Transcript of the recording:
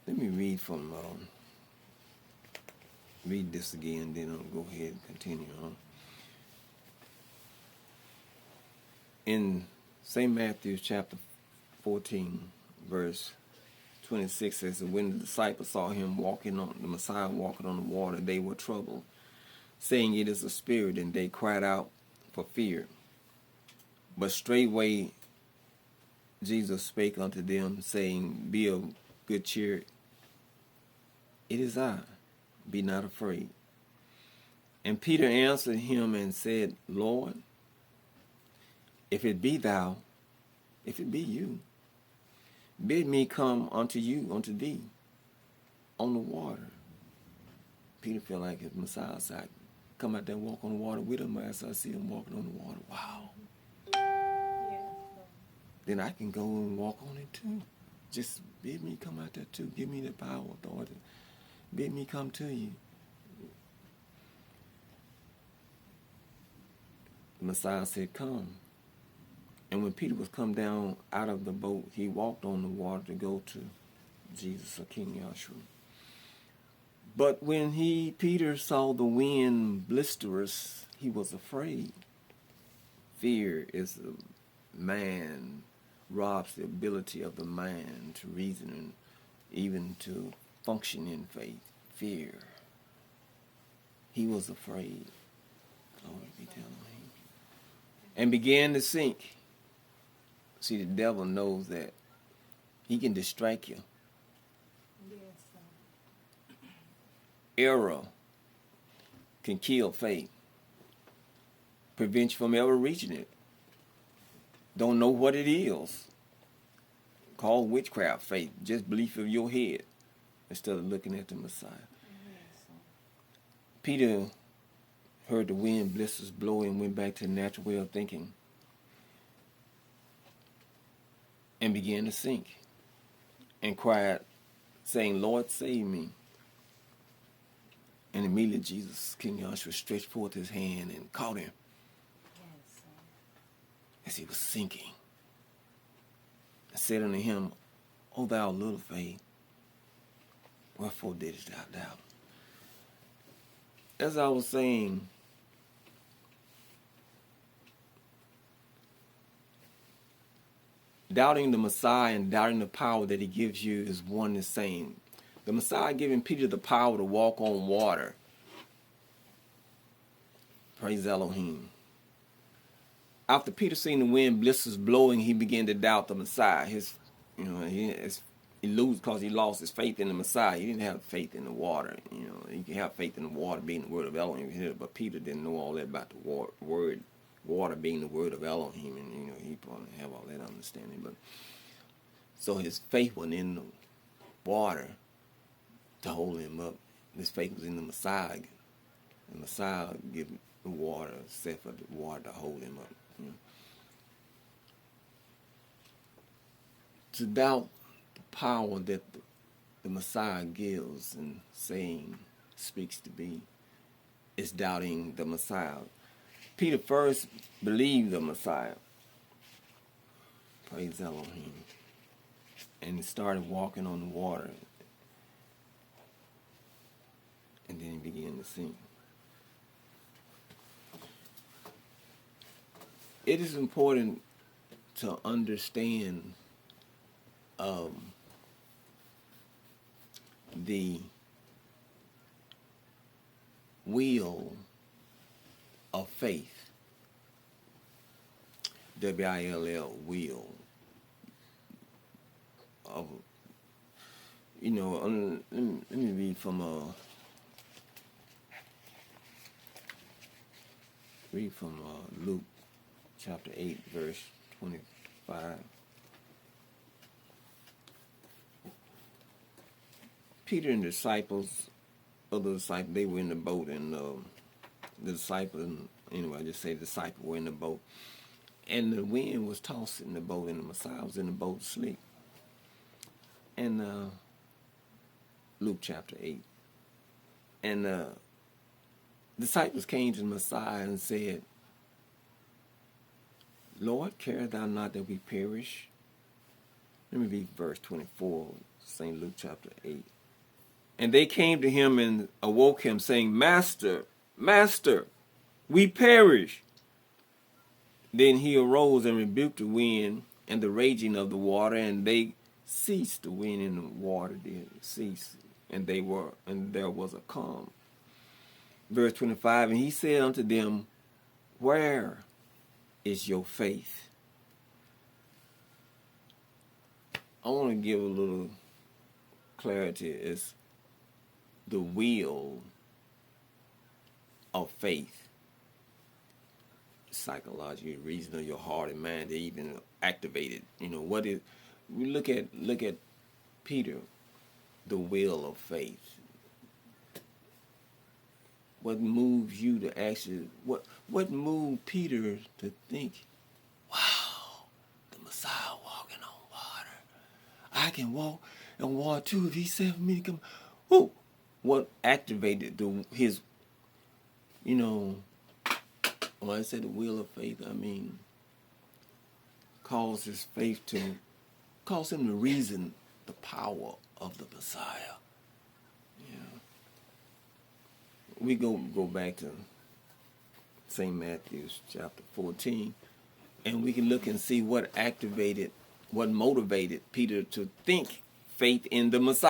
Let me read from read this again, then I'll go ahead and continue on. In St. Matthew chapter 14, verse 26 says, when the disciples saw him walking on the Messiah walking on the water, they were troubled, saying, it is a spirit, and they cried out for fear. But straightway Jesus spake unto them, saying, be of good cheer, it is I, be not afraid. And Peter answered him and said, Lord, if it be thou, if it be you, bid me come unto thee, on the water. Peter felt like his Messiah said, come out there and walk on the water with him as I see him walking on the water. Wow. Yeah. Then I can go and walk on it too. Just bid me come out there too. Give me the power, authority. Bid me come to you. The Messiah said, come. And when Peter was come down out of the boat, he walked on the water to go to Jesus or King Yahshua. But when Peter saw the wind boisterous, he was afraid. Fear is a man, robs the ability of the mind to reason and even to function in faith. Fear. He was afraid. Glory be to Elohim. And began to sink. See, the devil knows that he can distract you. Error can kill faith. Prevent you from ever reaching it. Don't know what it is. Call witchcraft faith. Just belief of your head instead of looking at the Messiah. Peter heard the wind blisters blow and went back to the natural way of thinking and began to sink and cried, saying, Lord, save me. And immediately Jesus, King Yahshua, stretched forth his hand and caught him as he was sinking. And said unto him, O thou little faith, wherefore didst thou doubt? As I was saying, doubting the Messiah and doubting the power that he gives you is one and the same. The Messiah giving Peter the power to walk on water. Praise Elohim. After Peter seen the wind blisters blowing, he began to doubt the Messiah. He lose because he lost his faith in the Messiah. He didn't have faith in the water. You can have faith in the water being the word of Elohim, but Peter didn't know all that about the word, water being the word of Elohim, and he probably have all that understanding. But so his faith wasn't in the water to hold him up. His faith was in the Messiah. The Messiah give the water, except for the water to hold him up. To doubt the power that the Messiah gives and speaks to be is doubting the Messiah. Peter first believed the Messiah. Praise Elohim. And he started walking on the water. And then he began to sink. It is important to understand the wheel of faith. W-I-L-L, wheel. Let me read from Luke chapter 8, verse 25. Peter and the disciples, they were in the boat, and the disciples, anyway, I just say the disciples were in the boat, and the wind was tossing the boat, and the Messiah was in the boat asleep. And Luke chapter 8. And the disciples came to the Messiah and said, Lord, carest thou not that we perish? Let me read verse 24, St. Luke chapter 8. And they came to him and awoke him, saying, Master, Master, we perish. Then he arose and rebuked the wind and the raging of the water, and they ceased. The wind and the water did cease, and there was a calm. Verse 25, and he said unto them, Where is your faith? I want to give a little clarity. It's the will of faith. Psychology, reason of your heart and mind, they even activated. You know what is? We look at Peter, the will of faith. What moves you to actually? What moved Peter to think? Wow, the Messiah walking on water. I can walk on water too if he said for me to come. Who? What activated his? You know. When I say the will of faith, I mean cause him to reason the power of the Messiah. Yeah. We go back to St. Matthew chapter 14, and we can look and see what motivated Peter to think faith in the Messiah.